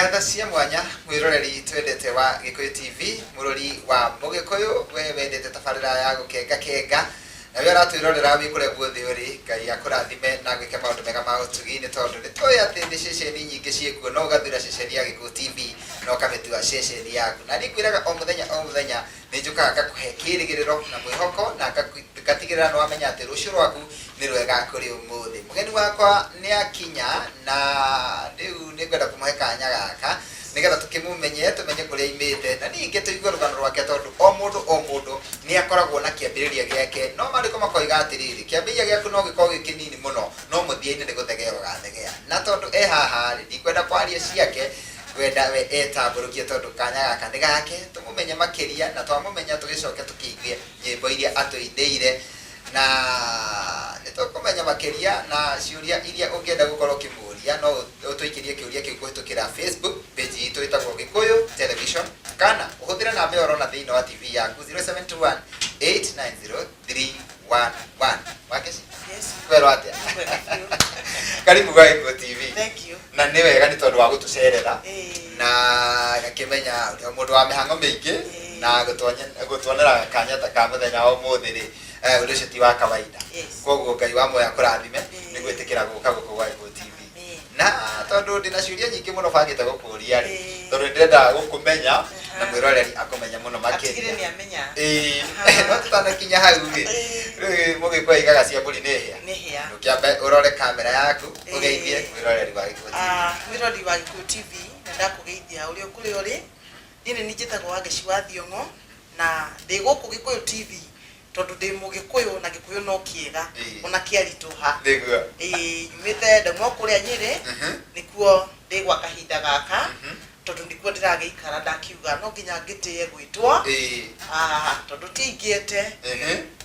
Ngatha cia mwanya mwiroreri twendete wa Gikuyu TV murori wa Mugikuyu we wendete tabarira ya gukenga kenga na we aratwirorera wi kuregwo thi uri Ngai akurathime na gwike maundu mega ma utugi ni tondu ni toya ati ndi ceceni nyingi ciekuo no gathira ceceni ya Gikuyu TV no kametua ceceni yaku na nikwiraga o muthenya ni njukaga ngakuhe kirigiriro na mwihoko na ngatigirira no wamenya ati rucio rwaku ni rwega kuri umuthi mugeni wakwa ni akinya na riu ni ngwenda kumuhe kanya gaka nigetha tukimumenye tumenye kuria imite na ninge tuigwe rugano rwake tondu o mundu ni akoragwo na kiambiriria giake no mariko makoiga atiriri kiambiriria giaku no gikorwo gikinini muno no muthiini ni guthegea ugathegea na tondu haha ri ndikwenda kwaria ciake wenda we etamburukie tondu kanya gaka ni gake tumumenye makiria na twamumenya tugicoke tukiigue nyimbo iria atuindeire na nitukumenya makiria na ciuria iria ungienda gukorwo kimuria no utwikirie kiuria kiu kuhitukira Facebook page itu itagwo Gikuyu Television kana uhuthira namba iyo urona thiini wa TV yaku 0721 890311 wakesi Yes. Kwero atia karibu kwa Gikuyu TV. Thank you. Na ni wega ni tondu wa gutucerera na gakimenya mundu wa mihango mingi na gutwonera kanya ta ka muthenya wa umuthi ri undu ucio ti wa kawaida koguo Ngai wa moya kurathime ni gwitikira guka guku kwa Gikuyu TV na tondu ndina ciuria nyingi muno bangite gukuria ri tondu ndirenda gukumenya na mwiroreri akumenya muno makiria ni amenya no tutanakinya hau ri mugikwa igaga cia mburi ni hia ukiambe urore kamera yaku ugeithie mwiroreri wa Gikuyu TV mwiroreri wa Gikuyu TV nenda kugeithia uri okuri uri nini nijitagwo Wangeci wa Thiongo na ndi guku Gikuyu TV tondu ndi Mugikuyu na Gikuyu no kiega ona kiarituha niguo yumite ndamwa kuria Nyeri nikuo ndi gwa kahinda gaka tondu ndikuo ndirageikara ndakiuga no nginya ngitie gwitwo tondu tingiete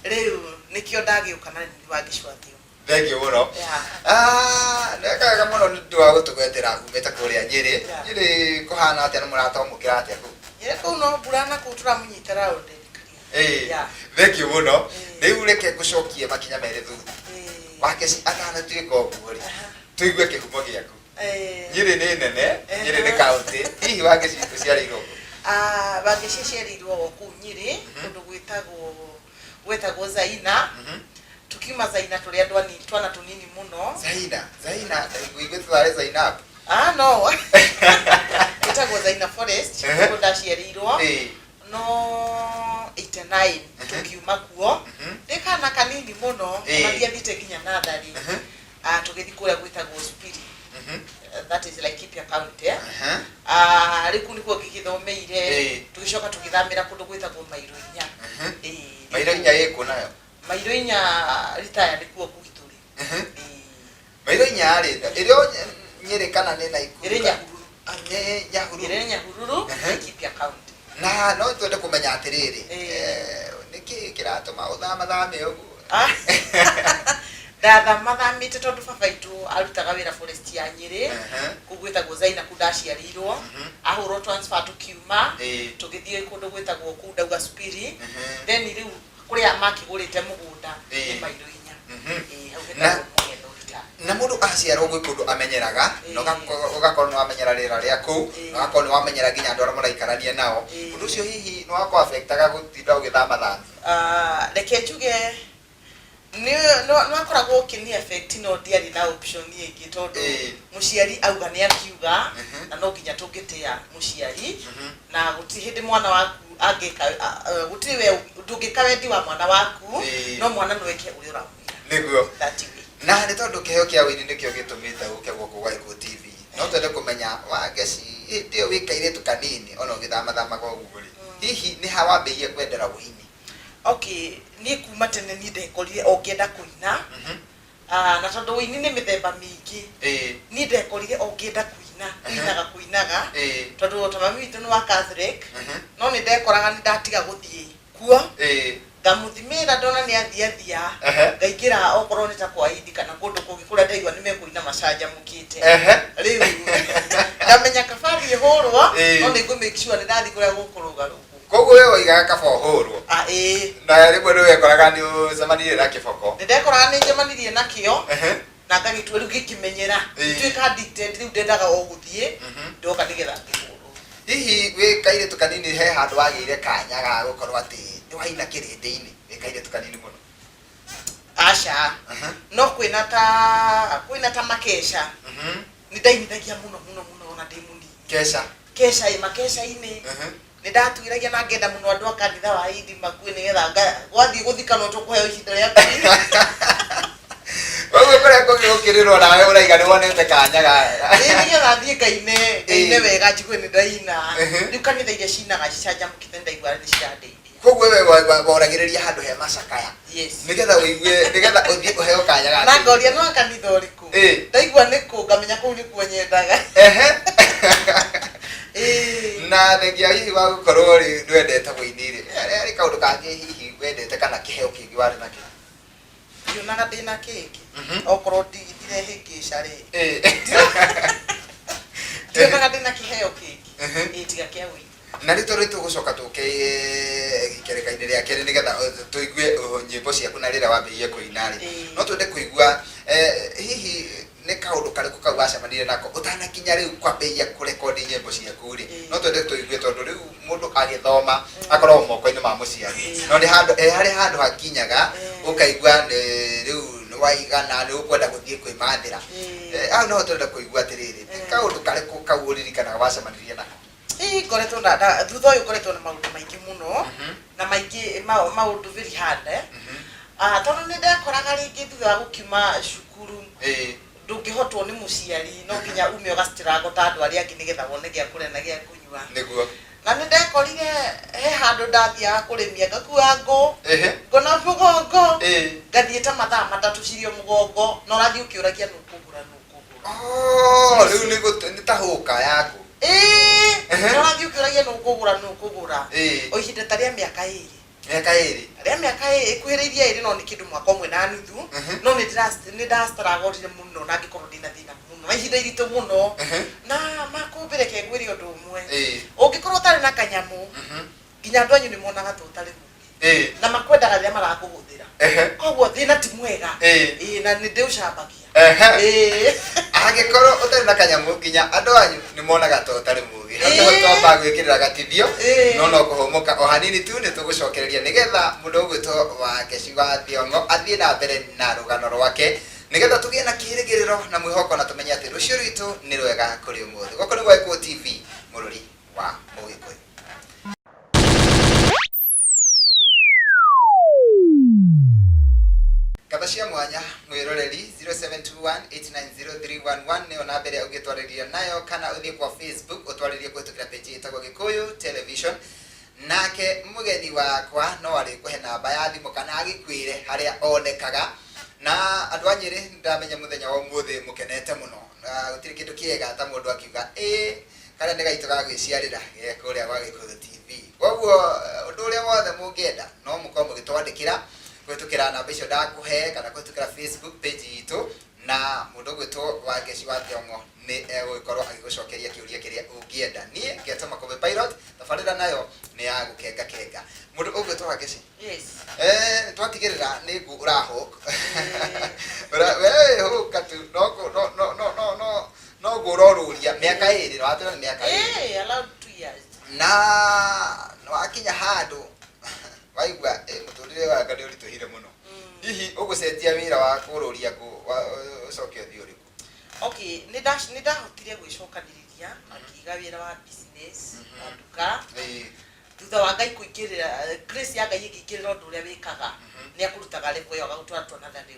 riu nikio ndagiuka na ni Wangeci wa Thiongo. Thank you muno. Ndakaga muno ndu wa gutugwetera umeta kuria Nyeri Nyeri kuhana atia na muratomukira atia ku Nyeri ku no burana ku turamunyitara unde thank you muno riu reke gucokie makinya mere thutha Wangeci atana tuika uguo ri tuigue kihumo giaku Nyeri ni nene Nyeri ni county hihi Wangeci tuciarirwo Wangeci ciarirwo ku Nyeri kundu gwetagwo Zaina tukiuma Zaina tuli andu ani twana tunini muno Zaina igwe tware Zainab no gwetagwo Zaina Forest kundu ndaciarirwo no 89 tukiuma kuo ndikana kanini muno mathiathite nginya nathari tugithi kuria gwetagwo Spiri that is like Kipia County riku nikuo gigithomeire tugicoka tugithamira kundu gwetagwo Mairuinya Mairuinya yiko nayo Mairuinya retire nikuo kugituri Mairuinya ri irio Nyeri kana ni Naikuru Nyahururu Kipia County na no twende kumenya atiriri niki kiratuma uthame uguo ndathamathamite tondu baba itu arutaga wira forest ya Nyeri kugwetagwo Zaina kundaciarirwo ahurwo transfer tukiuma tugithie kundu gwetagwo Kundauga Spiri then riu kuria makigurite mugunda ni Mairuinya na mundu aciarwo gwi kundu amenyeraga no ugakorwo no amenyera rira ria ku no ugakorwo no amenyera nginya andu aria maraikarania nao undu ucio hihi no akwa affectaga gutinda ugithama reke njuge no akoragwo kini effect no ndiari na option ingi tondu muciari auga ni akiuga na no nginya tungitia muciari na guti hindi mwana waku angika gutiri we ndungika wendi wa mwana waku no mwana no weke uri uramwira niguo na ni tondu kiheo kia wini nikio gitumite uke guku kwa Gikuyu TV no twende kumenya Wangeci ndio wikaire tukanini ona ugithama kwa uguri hihi ni hawambirie kwendera wini ni kuma tene ni ndekorire ongienda kuina na tondu wini ni mithemba mingi ni ndekorire ongienda kuinaga tondu mami witu ni wa Catholic no ni ndekoraga ni ndatiga guthie kuo ngamuthimira ndona ni athiathia ngaingira okorwo ni ta kwa Idi kana kundu kungi kuria ndaigua ni mekuina macanja mukite riu ngamenya kabari ihurwo no ni go make sure ni ndathi kuria gukuruga koguo wewe igaga kaba uhurwo na rimwe ni wekoraga ni ucemanirie na kiboko ni ndekoraga ni njemanirie nakio na ngagitwe riu gikimenyera itwika addicted riu ndendaga o guthie ndoka nigetha ngikuru hihi we kaire tukanini he handu wagire kanya ga gukorwo ati ni waina kirindi-ini we kaire tukanini muno asha no kwina ta makesha ni ndainithagia muno ona ndi munini kesha makesha-ini ni ndatuiragia na ngenda muno andu akanitha wa Idi makue nigetha gwathie guthikana tukuheo ihinda ria wewe kore gukiriro nawe uraiga ni wonete kanya ga nigetha thie kaine wega njigwe ni ndaina riu kanitha iria cinaga cicanjamukite ndaigua ni cirandeithia koguo wewe woragiriria handu he macakaya nigetha uigue nigetha uthie kuheo kanya ga na ngoria no kanitha uriku ndaigua niku ngamenya kuu ni kuo nyendaga na thengia hihi wa gukorwo ri ndwendete guinire ari kaundu kangi hihi wendete kana kiheo kingi wari nakio ndionaga ndina kingi okorwo ndigithire hingica ri ndionaga ndina kiheo kingi tiga kia wini na rito rito gucoka tuke gikereka-ini ria keri nigetha tuigue nyimbo ciaku na rira wambirie kuina ri no twende kuigua hihi ni kaundu kariku kau wacemanire nako utanakinya riu kwambia kurekondi nyimbo ciaku ri no twende tuigue tondu riu mundu agithoma akorwo moko-ini ma muciari no ni hari handu hakinyaga ukaigua riu waigana ni ukwenda guthie kwimathira au no twende kuigua atiriri kaundu kariku kau uririkanaga wacemanire nako ngoretwo na thutha uyu ngoretwo na maundu maingi muno na maingi maundu very hard tondu ni ndekoraga ringi thutha wa gukiuma cukuru ndungihotwo ni muciari no nginya ume ugastruggle ta andu aria angi nigetha wone gia kuria na gia kunyua niguo na ni ndekorire he handu ndathiaga kurimia ngakua ngo ngona mugongo ngathie ta mathaa matatu cirio mugongo no rathi ukiuragia nukugura riu ni tahuka yaku no rathi ukiuragia nukugura o ihinda ta ria miaka iri ikuhiriirie iri no ni kindu mwaka umwe na nuthu no ni ndastruggle muno na ngikorwo ndina thina muno na ihinda iritu muno na makumbire ke ngwiri undu umwe ungikorwo tari na kanyamu nginya andu anyu ni monaga tu tari mugi na makwendaga ria marakuguthira koguo thina ti mwega na ni ndiucambagia angikorwo utari na kanyamu nginya andu anyu ni monaga tu tari mugi handu twamba gwikirira gatithio no kuhumuka o hanini tu ni tugucokereria nigetha mundu ugwitwo wa Keci wa Thiongo athie na mbere na rugano rwake nigetha tugie na kihirigiriro na mwihoko na tumenye ati rucio rwitu ni rwega kuri umuthi goko ni Gwa TV mururi wa Mugikuyu. Kaba cia mwanya mwiroreri 0721890311 ni ona mbere ugitwariria nayo kana uthie kwa Facebook utwaririe kwitukira page itagwo Gikuyu Television nake mugeni wakwa no ari kuhe namba ya thimu kana agikwire haria onekaga na andu anyiri ndamenya muthenya wa umuthi mukenete muno gutiri kindu kiega ta mundu akiuga kana ni gaito ga gwiciarira kuria Gwa Gikuyu TV koguo undu uria wothe mungienda no mukorwo mugitwandikira kwitukira namba icio ndakuhe kana kwitukira Facebook page itu na mundu ugwitwo wa Keci wa Thiongo ni egwikorwo agigucokeria kiuria kiria ungienda nie ngetoma Kobe Pilot tabarira nayo ni ya gukenga mundu ugwitwo wa Keci twatigirira ni ngu uraho we hukatu no guroruria miaka iri no atira miaka iri allowed 2 years na wakinya handu waigua muturire wa ngani urituhire muno hihi ugucenjia wira wa kururia ku ucoke thio riku ni ndahotire gwicokaniria akiga wira wa business wa duka thutha wa Ngai kuingirira grace ya Ngai ikingirira undu uria wikaga ni akurutaga level yo agutwara na level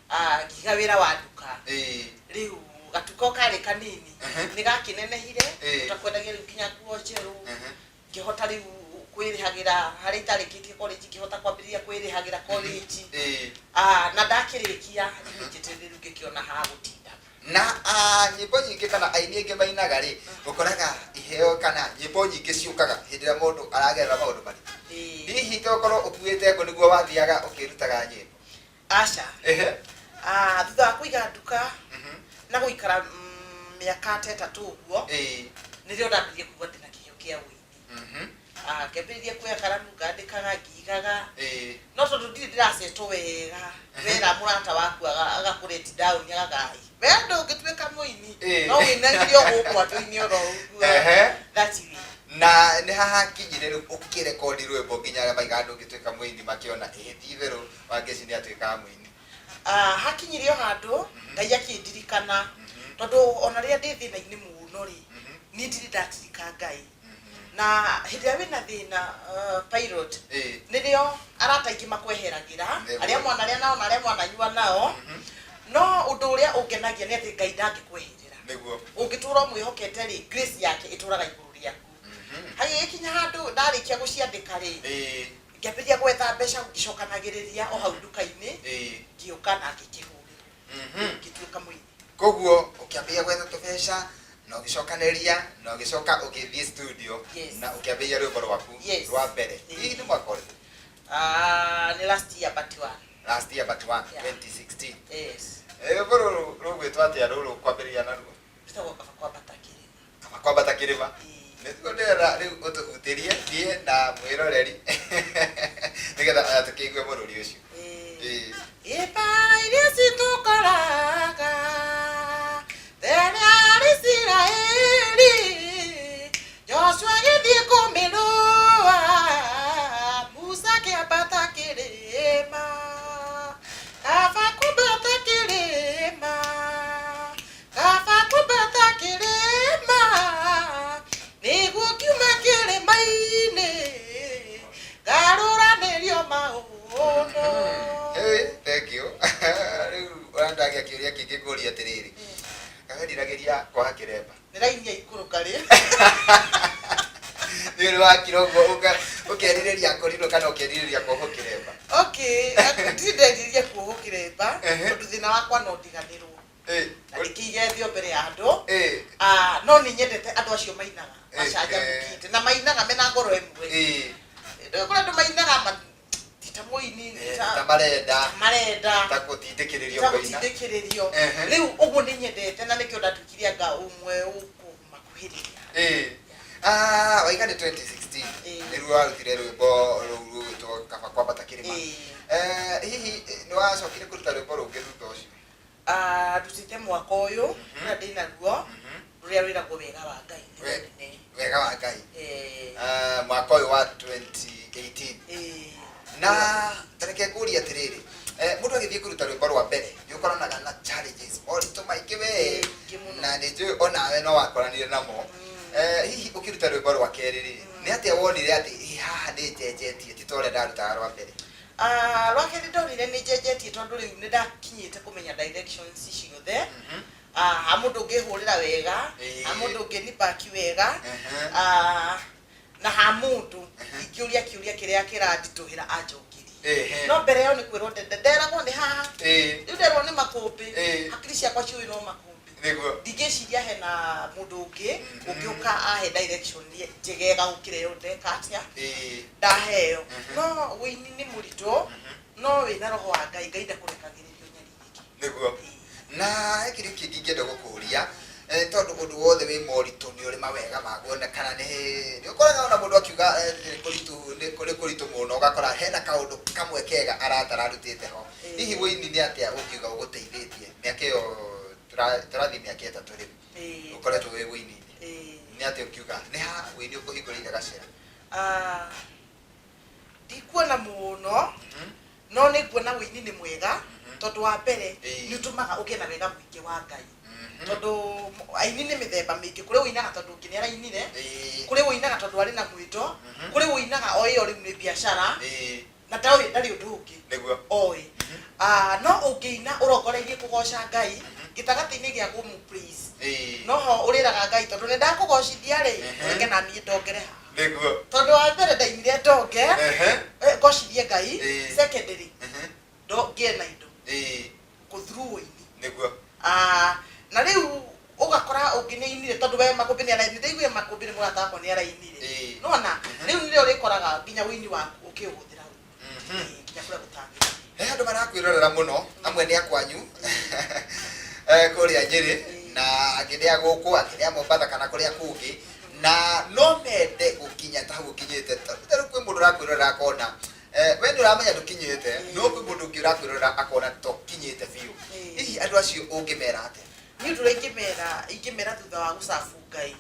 akiga wira wa duka riu gatuko kari kanini ni gakinenehire utakwendagia riu kinya kuo cheru ngihota riu kwirihagira hari tarikitie college ngihota kwambiriria kwirihagira college na ndakirikia njitiriru ngikiona ha gutinda na nyimbo nyingi kana aini ingi mainaga ri ukoraga iheo kana nyimbo nyingi ciukaga hindira mundu aragerera maundu mari hihi tokorwo ukuite ngo niguo wathiaga ukirutaga nyimbo aca thutha wa kuiga nduka na guikara miaka 3 uguo nirio ndambirie kuigua ndina kiheo kia wini kĩambĩrĩria kuoya karamu ngandĩkaga ngigaga no tondũ ndirĩ ndĩracetwo wega wera mũrata waku agakũreti down agagai we ndũngĩtuĩka mũini no wĩnagirio gũkũ andũ-inĩ oro ũguo that's it. Na nĩ haha kinyire rĩu ũkĩrekondi rwĩmbo nginya arĩa maiga ndũngĩtuĩka mũini makĩona ti itherũ Wangeci nĩ atuĩkaga mũini? Hakinyire o handũ Ngai akĩndirikana tondũ ona rĩrĩa ndĩ thĩna-inĩ mũno rĩ niĩ ndirĩ ndatirika Ngai na hĩndĩ ĩrĩa wĩna thĩna pilot nĩrĩo arata aingĩ makweheragĩra arĩa mwana arĩa nao na arĩa mwananyua nao no ũndũ ũrĩa ũngenagia nĩ atĩ Ngai ndangĩkweherera ũngĩtũra mwĩhokete rĩ grace yake ĩtũraga igũrũ rĩaku hagĩgĩkinya handũ ndarĩkia gũciandĩka rĩ ngĩambĩrĩria gwetha mbeca ngĩcokanagĩrĩria o hau nduka-inĩ ngĩũka na ngĩkĩhũrĩra ngĩtuĩka mũini. Koguo ũkĩambĩrĩria gwetha tũbeca na ũgĩcokanĩria na ũgĩcoka ũgĩthiĩ studio na ũkĩambĩrĩria rwĩmbo rwaku rwa mbere hihi nĩ mwaka ũrĩkũ? Nĩ last year but one 2016. Yes. Rwĩmbo rũrũ rũgwĩtwo atĩa rũrũ kwambĩrĩria naruo? Rũtagwo Kaba Kwambata Kĩrĩma. Kaba Kwambata Kĩrĩma? Nĩguo ndĩrenda rĩu ũtũhutĩrie niĩ na mwĩroreri nĩgetha tũkĩigue mũrũri ũcio. Ibara iria citũkoraga tene harĩ Isiraeli Joshua agĩthiĩ kũmĩrũa Musa akĩambata kĩrĩma Kaba Kwambata Kĩrĩma Kaba Kwambata Kĩrĩma nĩguo kiuma kĩrĩma-inĩ ngarũranĩrio maũndũ. Thank you. Rĩu ũrandagia kĩũria kĩngĩ ngũria atĩrĩrĩ kawendiragĩria kwaha kĩremba nĩ raini ya ikũrũka rĩ nĩ ũrĩ wakira ũguo ũkerirĩria kũrinwo kana ũkerirĩria kuohwo kĩremba? Ndirĩ nderirie kuohwo kĩremba tondũ thĩna wakwa no ndiganĩrwo na ndĩkĩigethio mbere ya andũ no nĩ nyendete andũ acio mainaga macanjamũkĩte na mainaga mena ngoro ĩmwe kũrĩ andũ mainaga ta mũini ta marenda ta gũtindĩkĩrĩrio rĩu ũguo nĩ nyendete na nĩkĩo ndatuĩkire anga ũmwe ũkũmakuhĩrĩria. Waiga nĩ 2016 nĩruo warutire rwĩmbo rũu rwĩtwo Kaba Kwambata Kĩrĩma. Hihi nĩ wacokire kũruta rwĩmbo rũngĩ thutha ũcio? Ndutĩte mwaka ũyũ ũrĩa ndĩ naguo rũrĩa rwĩragwo Wega wa Ngai. Wega wa Ngai mwaka ũyũ wa 2018. Na tareke ngũria atĩrĩrĩ mũndũ agĩthiĩ kũruta rwĩmbo rwa mbere nĩ ũkoranaga na challenges moritũ maingĩ we na nĩ njũĩ onawe no wakoranire namo. Hihi ũkĩruta rwĩmbo rwa kerĩ rĩ nĩ atĩa wonire atĩ haha nĩ njenjetie ti ta ũrĩa ndarutaga rwa mbere? Rwa kerĩ ndonire nĩ njenjetie tondũ rĩu nĩ ndakinyĩte kũmenya directions ciothe ha mũndũ ũngĩhũrĩra wega ha mũndũ ũngĩnibaki wega na ha mũndũ ingĩũria kĩũria kĩrĩa kĩranditũhĩra anjokirie no mbere ĩyo nĩ kwĩrwo nderagwo nĩ haha rĩu nderwo nĩ makũmbĩ hakiri ciakwa ciũĩ no makũmbĩ ndingĩciria hena mũndũ ũngĩ ũngĩũka ahe direction njegega gũkĩra ĩyo ndeka atĩa ndaheo no wĩini nĩ mũritũ no wĩna roho wa Ngai Ngai ndakũrekagĩrĩrio nyariirĩki nĩguo. Na kĩrĩa kĩngĩ ingĩenda gũkũria tondũ ũndũ wothe wĩ moritũ nĩ ũrĩ mawega maguonekana nĩ ũkoraga ona mũndũ akiuga nĩ kũritũ mũno ũgakora hena kaũndũ kamwe kega aratararutĩte ho. Hihi wĩini nĩ atĩa ũngiuga ũgũteithĩtie mĩaka ĩyo tũrathiĩ mĩaka ĩtatũ rĩu ũkoretwo wĩ wĩini-inĩ nĩ atĩa ũkiuga nĩ ha wĩini ũkũhingũrĩire gacĩra? Ndikuona mũno no nĩ nguona wĩini nĩ mwega tondũ wa mbere nĩ ũtũmaga ũgĩe na wega mũingĩ wa Ngai tondũ aini nĩ mĩthemba mĩingĩ kũrĩ ũinaga tondũ ũngĩ nĩ arainire kũrĩ ũinaga tondũ arĩ na mwĩto kũrĩ ũinaga o ĩyo rĩu nĩ biacara na ndarĩ ũndũ ũngĩ oĩ no ũngĩina ũrongoreirie kũgoca Ngai gĩtagatĩ-inĩ gĩa kũmũ praise no ho ũrĩraga Ngai tondũ nĩ ndakũgocithia rĩ ũreke na niĩ ndongere haha tondũ wa mbere ndainire ndonge ngocithie Ngai secondary ngĩe na indo kũthuru ũini na rĩu ũgakora ũngĩ nĩ ainire tondũ we makũmbĩ nĩ arainire ndaiguire makũmbĩ nĩ mũrata wakwa nĩ arainire nona rĩu nĩrĩo ũrĩkoraga nginya wĩini waku ũkĩũhũthĩra nginya kũrĩa gũtangĩra. He andũ marakwĩrorera mũno amwe nĩ akwanyu kũrĩa Nyĩrĩ na angĩ nĩ a gũkũ angĩ nĩ a Mombatha kana kũrĩa kũngĩ na no mende gukinya ta gukinyite ta kwi mundu rakwirora akona we ndu ramenya dukinyite no kwi mundu ngi rakwirora akona to kinyite biu hihi andu acio ungimera ate ni ndu ingimera thutha wa gucabu Ngai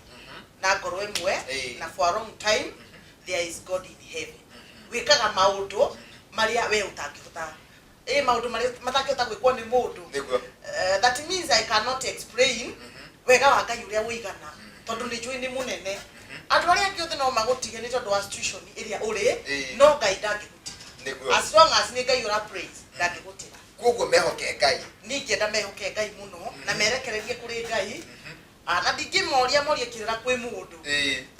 na ngoro imwe na for a long time there is God in heaven wikaga maundu maria we utangihota maundu maria matangihota gwikwo ni mundu that means I cannot explain wega wa Ngai uria wigana tondu ni njui ni munene andu aria angi othe no magutige ni tondu wa situation iria uri no Ngai ndangigutiga as long as ni Ngai ura praise ndangigutiga koguo mehoke Ngai ningienda mehoke Ngai muno na merekererie kuri Ngai na ndingimoria kirira kwi mundu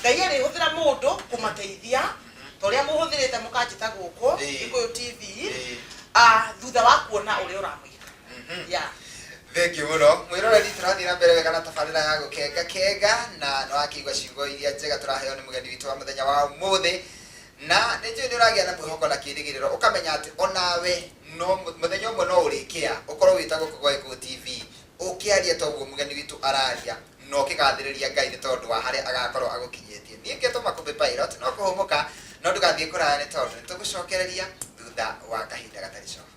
Ngai ari huthira mundu kumateithia toria muhuthirite mukanjita guku Gikuyu TV thutha wa kuona uria uramwika Thank you muno mwiroreri turathira mbere wega na tabarira ya gukenga na no akigwa ciugo iria njega turaheo ni mugeni witu wa muthenya wa umuthi na nĩ uragia na mwĩhoko na kĩrĩgĩrĩro ukamenya ati onawe no muthenya ũmwe no ũrĩkia ukorwo wĩtagwo kwa Gikuyu TV ukiaria toguo mugeni witu araria no kĩgathĩrĩria Ngai nĩ tondũ wa harĩa agakorwo agũkinyĩtie niĩ ngĩtũma kũmbe pilot no kũhũmũka no ndũgathiĩ kũraya nĩ tondũ nĩ tũgũcokereria thutha wa kahinda gatarĩ coka.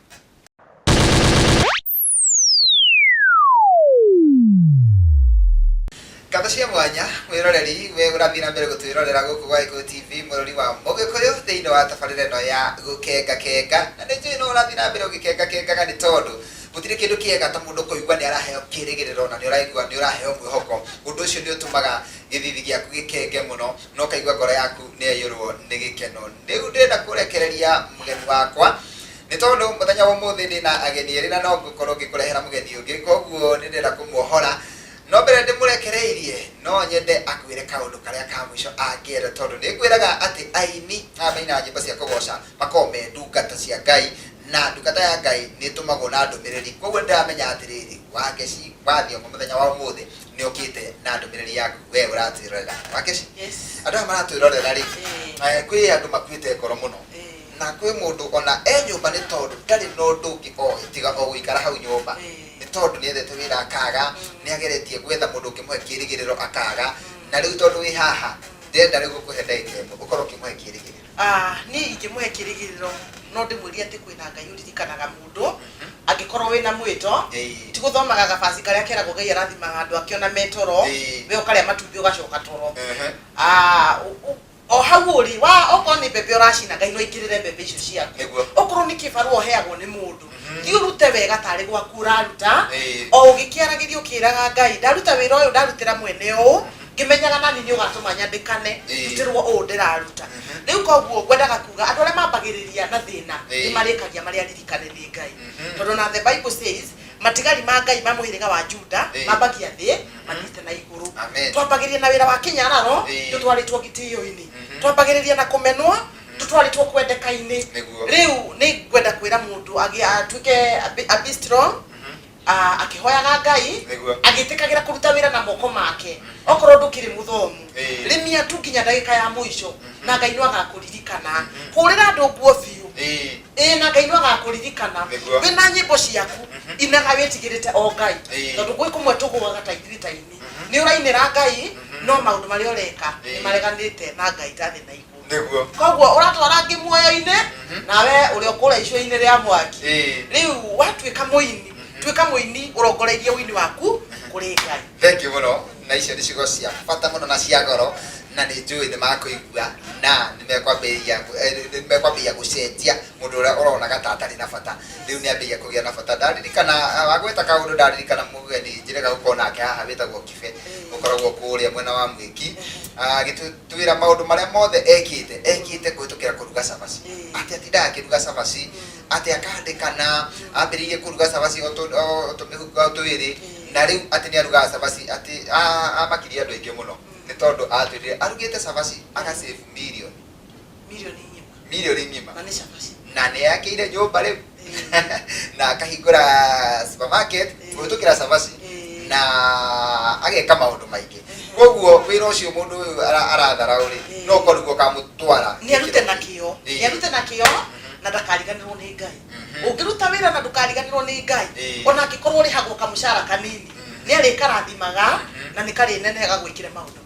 Kata cia mwanya mwiroreri we urathii na mbere gutwirorera guku gwa Gikuyu TV murori wa Mugikuyu thiini wa tabarira ino ya gukenga na nĩ no urathii na mbere ugikenga ni tondu gutire kindu kiega ta mundu kuigua ni araheo kirigiriro na ni uraigua ni uraheo mwihoko undu ucio ni utumaga githithi giaku gikenge muno no kaigua ngoro yaku ni ayurwo ni gikeno riu ndenda kurekereria mugeni wakwa ni tondu muthenya wa umuthi ni na ageni eri na no ngukorwo ngikurehera mugeni ungi koguo ni ndenda kumuohora no mbere ndimurekereirie no nyende akwire kaundu karia ka mwisho angienda tondu ni ngwiraga ati aini amaina nyimbo cia kugoca makome ndungata cia Ngai na ndungata ya Ngai ni tumagwo na ndumiriri koguo ndiramenya atiriri wakeci wathio muthenya wa umuthi ni ukite na ndumiriri yaku we uratirorera wakeci andu maratwirorera ri kwi andu makwite ngoro muno na kwi mundu ona nyumba ni tondu ndari no ndungi o itiga o guikara hau nyumba ni tondu ni ethete wira akaga ni ageretie gwetha mundu ukimwe kirigiriro akaga na riu tondu wi haha ndenda riu gukuhe ndaite ukorwo kimwe kirigiriro ni ingimwe kirigiriro no ndimwiria ati kwina Ngai uririkanaga mundu angikorwo wina mwito ti guthomaga gabasi karia keragwo Ngai arathimaga andu akiona metoro we ukaria matumbi ugacoka toro o hau uri wa okoni bebe uracina Ngai no ikirire bebe icio ciaku okorwo ni kibaru oheagwo ni mundu ti urute wega tari gwaku uraruta o ugikiaragiria ukiraga Ngai ndaruta wira uyu ndarutira mwene u ngimenyaga nani ni ugatuma nyandikane rutirwo u ndiraruta riu koguo ngwendaga kuga andu aria mambagiriria na thina ni marikagia maria ririkane ni Ngai tondu na the Bible says matigari ma Ngai ma muhiriga wa Juda mambagia thi manite na iguru twambagiria na wira wa kinyararo tutwaritwo gitio-ini twambagiriria na kumenwa tutwaritwo kwendeka-ini riu ni ngwenda kwira mundu atuike a be strong akihoyaga Ngai agitikagira kuruta wira na moko make okorwo ndukiri muthomu rimia tu kinya ndagika ya muico na Ngai no agakuririkana kurira andu nguo biu na Ngai no agakuririkana wina nyimbo ciaku inaga wetigirite o Ngai tondu gwi kumwe tugwaga ta ithirita-ini ni urainira Ngai no maundu maria ureka ni mareganite na Ngai tathi na iguru koguo uratwara ngi muoyo-ini nawe uri okura icio-ini ria mwaki riu watuika muini tuika muini urongoreirie wini waku kuri Ngai. Thank you muno na icio ni ciugo cia bata muno na cia goro na ni njui ni makuigua na nimekwambia gucenjia mundu uria uronaga tatari na bata riu ni ambia kugia na bata ndaririkana wagweta kaundu ndaririkana mugeni njirega gukorwo nake haha witagwo Kibe ukoragwo kuria mwena wa Mwiki gitutwira maundu maria mothe ekite kuhitukira kuruga cabaci ati atindaga akiruga cabaci ati akandikana ambiririe kuruga cabaci o twiri na riu ati ni aruga cabaci ati amakiria andu aingi muno ni tondu atwirire arugite cabaci agasave milioni ngima na ni yakire nyumba riu na akahingura supermarket kuhitukira cabaci na ageka maundu maingi koguo wira ucio mundu arathara uri no korugo kamutwara ni arute na kio na ndakariganirwo ni Ngai ungiruta wira na ndukariganirwo ni Ngai ona angikorwo rihagwo kamushara kanini ni arikarathimaga na ni kari nene gagwikire maundu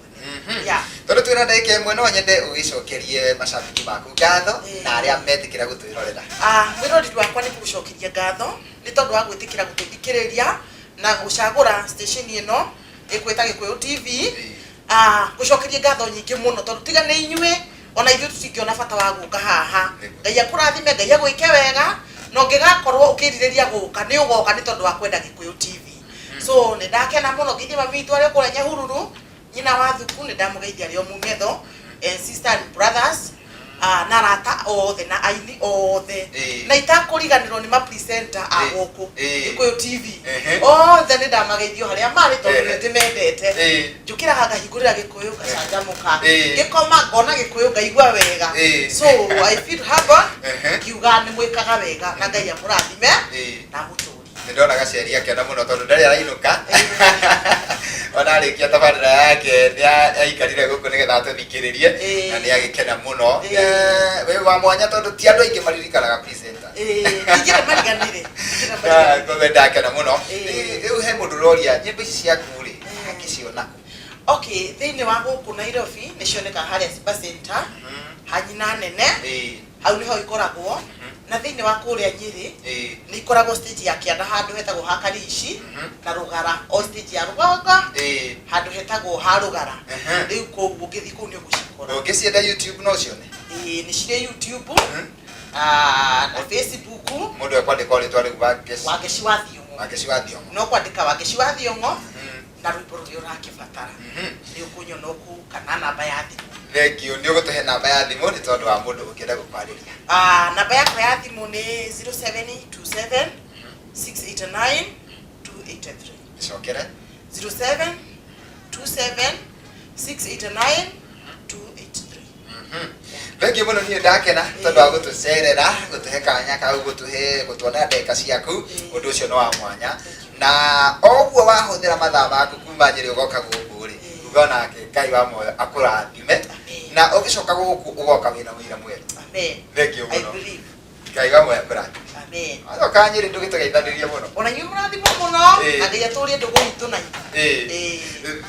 Tondu twina ndagika imwe no nyende ugicokerie macambiki maku ngatho na aria metikira gutwirorera. Mwirori wakwa ni kugucokeria ngatho ni tondu wa gwitikira gututhikiriria na gucagura station ino ikwita Gikuyu TV. Gucokeria ngatho nyingi muno tondu tiga ni inyue ona ithu tutingiona bata wa guka haha. Ngai akurathime, Ngai agwike wega no ngigakorwo ukiririria guka ni ugoka ni tondu wa kwenda Gikuyu TV. So ni ndakena muno ngithi mami itu ari kure Nyahururu nyina wa thuku ni ndamugeithia rio mumetho and sister and brothers na rata othe na aini othe na itakuriganirwo ni ma presenter agoku Gikuyu TV othe ni ndamageithio haria mari tondu ni ndimendete njukira haga hingurira Gikuyu gacanjamuka gikoma ngona Gikuyu ngaigua wega so I feel happy kiuga ni mwikaga wega na Ngai amurathime na muturi ndona gaceria kenda muno tondu ndari arainuka ona arikia tabarira yake ni aikarire guku nigetha tuthikiririe na ni agikena muno we wa mwanya tondu ti andu aingi maririkanaga presenter ngira mariganire ko ndakena muno riu he mundu roria nyimbo ici ciaku ri akiciona okay thiini wa guku Nairobi ni cioneka haria Simba Center hanyina nene hau niho ikoragwo na thiini wa kuria Nyeri ni ikoragwo stage ya kianda handu hetagwo Hakarishi na Rugara o stage ya Rugonga handu hetagwo ha Rugara riu ko ugithi ku ni ugucikora ugicienda YouTube no cione ni cire YouTube na Facebook mundu ekwandika ritwa riu Wangeci wa Thiongo no kwandika Wangeci wa Thiongo na rwimbo ruria urakibatara ni ukunyona ku kana namba ya thimu thengio ni ugutuhe namba ya thimu ni tondu wa mundu ukienda gukwariria namba yakwa ya thimu ni 0727 689 283 cokere 0727 689 283 thengio muno ni ndakena tondu wa gutucerera gutuhe kanya ka gutuona ndeka ciaku undu ucio no wa mwanya na oguo wahuthira mathaa maku kuma Nyeri ugoka guku ri ugona Ngai wa moyo akurathime na ugicoka guku ugoka wina wira mweru amen thengio muno I believe Ngai wa moyo akurathime amen azoka Nyeri ndugitugeithaniria muno ona nyu murathimo muno na Ngai aturie ndugu itu na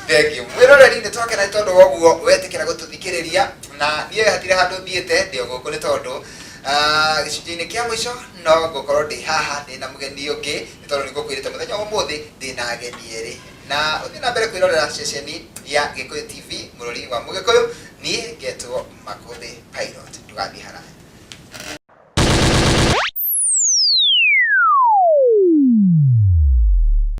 thengio mwiroreri ni twakena tondu woguo wetikira gututhikiriria na nie hatire handu thiete ndio guku ni tondu gicunjĩ-inĩ kĩa mũico no ngũkorwo ndĩ haha ndĩna mũgeni ũngĩ nĩ tondũ nĩngũkwĩrĩte mũthenya ũmũthĩ ndĩna ageni erĩ na ũthiĩ na mbere kwĩrorera ceceni ya Gikuyu TV mũrori wa Mũgĩkũyũ niĩ ngetwo Makũthĩ Pilot ndũgathiĩ haraya.